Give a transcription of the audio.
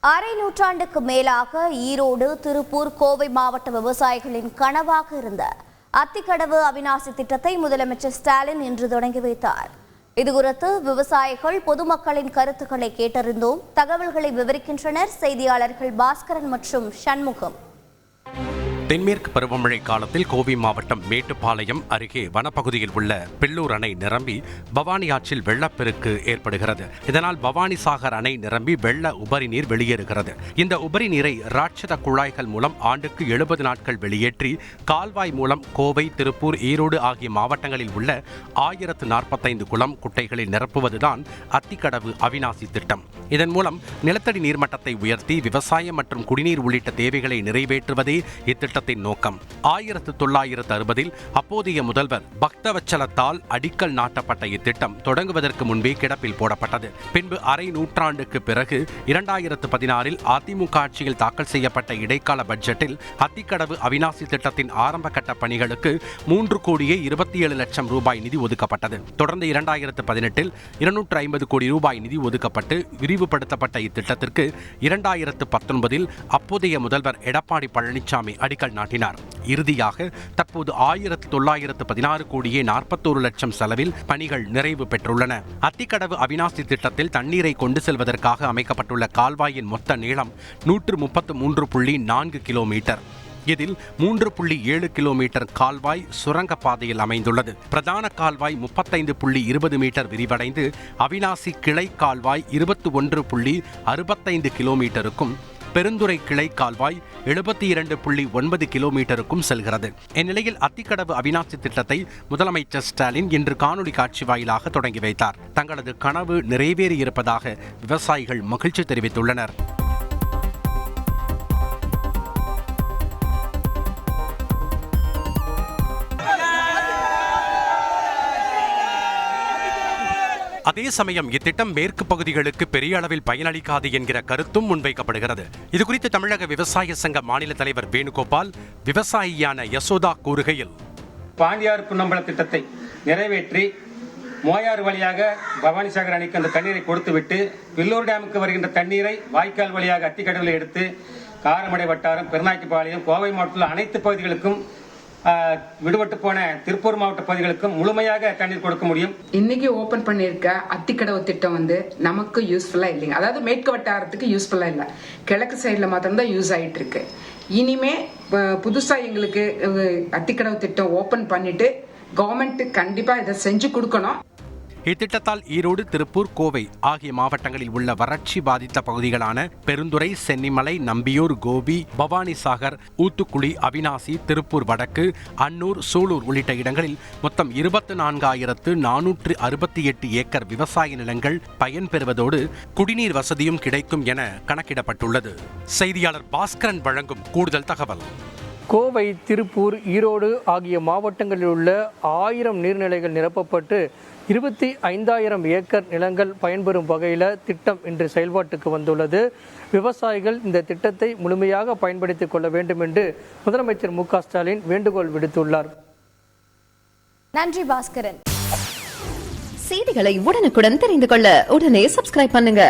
அரை நூற்றாண்டுக்கு மேலாக ஈரோடு, திருப்பூர், கோவை மாவட்ட விவசாயிகளின் கனவாக இருந்த அத்திக்கடவு அவிநாசி திட்டத்தை முதலமைச்சர் ஸ்டாலின் இன்று தொடங்கி வைத்தார். இதுகுறித்து விவசாயிகள், பொதுமக்களின் கருத்துக்களை கேட்டறிந்தோம். தகவல்களை விவரிக்கின்றனர் செய்தியாளர்கள் பாஸ்கரன் மற்றும் சண்முகம். தென்மேற்கு பருவமழை காலத்தில் கோவை மாவட்டம் மேட்டுப்பாளையம் அருகே வனப்பகுதியில் உள்ள பில்லூர் அணை நிரம்பி பவானி ஆற்றில் வெள்ளப்பெருக்கு ஏற்படுகிறது. இதனால் பவானி சாகர் அணை நிரம்பி வெள்ள உபரி நீர் வெளியேறுகிறது. இந்த உபரி நீரை ராட்சத குழாய்கள் மூலம் ஆண்டுக்கு 70 நாட்கள் வெளியேற்றி கால்வாய் மூலம் கோவை, திருப்பூர், ஈரோடு ஆகிய மாவட்டங்களில் உள்ள 1045 குளம், குட்டைகளில் நிரப்புவதுதான் அத்திக்கடவு அவிநாசி திட்டம். இதன் மூலம் நிலத்தடி நீர்மட்டத்தை உயர்த்தி விவசாயம் மற்றும் குடிநீர் உள்ளிட்ட தேவைகளை நிறைவேற்றுவதே இத்திட்டத்தின் நோக்கம். 1960 அப்போதைய முதல்வர் பக்தவச்சலத்தால் அடிக்கல் நாட்டப்பட்ட இத்திட்டம் தொடங்குவதற்கு முன்பே கிடப்பில் போடப்பட்டது. பின்பு அரை நூற்றாண்டுக்கு பிறகு 2016 அதிமுக ஆட்சியில் தாக்கல் செய்யப்பட்ட இடைக்கால பட்ஜெட்டில் அத்திக்கடவு அவிநாசி திட்டத்தின் ஆரம்ப கட்ட பணிகளுக்கு 3,27,00,000 ரூபாய் நிதி ஒதுக்கப்பட்டது. தொடர்ந்து 2018 250 கோடி ரூபாய் நிதி ஒதுக்கப்பட்டு விரிவுபடுத்தப்பட்ட இத்திட்டத்திற்கு 2019 அப்போதைய முதல்வர் எடப்பாடி பழனிசாமி அடிக்கல் நாட்டினார். இறுதியாக தற்போது 1916 கோடியே 41 லட்சம் செலவில் பணிகள் நிறைவு பெற்றுள்ளன. அத்திக்கடவு அவிநாசி திட்டத்தில் தண்ணீரை கொண்டு செல்வதற்காக அமைக்கப்பட்டுள்ள கால்வாயின் மொத்த நீளம் 133.4 கிலோமீட்டர். இதில் 3.7 கிலோமீட்டர் கால்வாய் சுரங்கப்பாதையில் அமைந்துள்ளது. பிரதான கால்வாய் 35.20 மீட்டர் விரிவடைந்து அவிநாசி கிளை கால்வாய் 21.65 கிலோமீட்டருக்கும், பெருந்துறை கிளை கால்வாய் 72.9 கிலோமீட்டருக்கும் செல்கிறது. இந்நிலையில் அத்திக்கடவு அவிநாசி திட்டத்தை முதலமைச்சர் ஸ்டாலின் இன்று காணொலி காட்சி வாயிலாக தொடங்கி வைத்தார். தங்களது கனவு நிறைவேறியிருப்பதாக விவசாயிகள் மகிழ்ச்சி தெரிவித்துள்ளனர். அதே சமயம் இத்திட்டம் மேற்கு பகுதிகளுக்கு பெரிய அளவில் பயனளிக்காது என்கிற கருத்தும் முன்வைக்கப்படுகிறது. இதுகுறித்து தமிழக விவசாய சங்க மாநில தலைவர் வேணுகோபால் விவசாயியான யசோதா கூறுகையில், பாண்டியார் புன்னம்பல திட்டத்தை நிறைவேற்றி மோயாறு வழியாக பவானிசாகர் அணைக்கு அந்த தண்ணீரை கொடுத்துவிட்டு பில்லூர் டேமுக்கு வருகின்ற தண்ணீரை வாய்க்கால் வழியாக அத்திக்கடவில் எடுத்து காரமடை வட்டாரம், பெருநாய்க்குப்பாளையம், கோவை மாவட்டத்தில் அனைத்து பகுதிகளுக்கும் விடுபட்டு போன திருப்பூர் மாவட்ட பகுதிகளுக்கும் முழுமையாக தண்ணீர் கொடுக்க முடியும். இன்னைக்கு ஓபன் பண்ணிருக்க அத்திக்கடவு திட்டம் நமக்கு யூஸ்ஃபுல்லா இல்லைங்க. அதாவது மேற்கு வட்டாரத்துக்கு யூஸ்ஃபுல்லா இல்ல, கிழக்கு சைட்ல மாத்திரம் யூஸ் ஆயிட்டு இருக்கு. இனிமே புதுசா எங்களுக்கு அத்திக்கடவு திட்டம் ஓபன் பண்ணிட்டு கவர்மெண்ட் கண்டிப்பா இதை செஞ்சு கொடுக்கணும். இத்திட்டத்தால் ஈரோடு, திருப்பூர், கோவை ஆகிய மாவட்டங்களில் உள்ள வறட்சி பாதித்த பகுதிகளான பெருந்துறை, சென்னிமலை, நம்பியூர், கோபி, பவானி சாகர், ஊத்துக்குளி, அவிநாசி, திருப்பூர் வடக்கு, அன்னூர், சூலூர் உள்ளிட்ட இடங்களில் மொத்தம் 24,468 ஏக்கர் விவசாய நிலங்கள் பயன்பெறுவதோடு குடிநீர் வசதியும் கிடைக்கும் என கணக்கிடப்பட்டுள்ளது. செய்தியாளர் பாஸ்கரன் வழங்கும் கூடுதல் தகவல். கோவை, திருப்பூர், ஈரோடு ஆகிய மாவட்டங்களில் உள்ள 1000 நீர்நிலைகள் நிரப்பப்பட்டு 25,000 ஏக்கர் நிலங்கள் பயன்பெறும் வகையில் திட்டம் இன்று செயல்பாட்டுக்கு வந்துள்ளது. விவசாயிகள் இந்த திட்டத்தை முழுமையாக பயன்படுத்திக் கொள்ள வேண்டும் என்று முதலமைச்சர் மு.க. ஸ்டாலின் வேண்டுகோள் விடுத்துள்ளார். நன்றி பாஸ்கரன். செய்திகளை உடனுக்குடன் தெரிந்து கொள்ள உடனே சப்ஸ்கிரைப் பண்ணுங்க.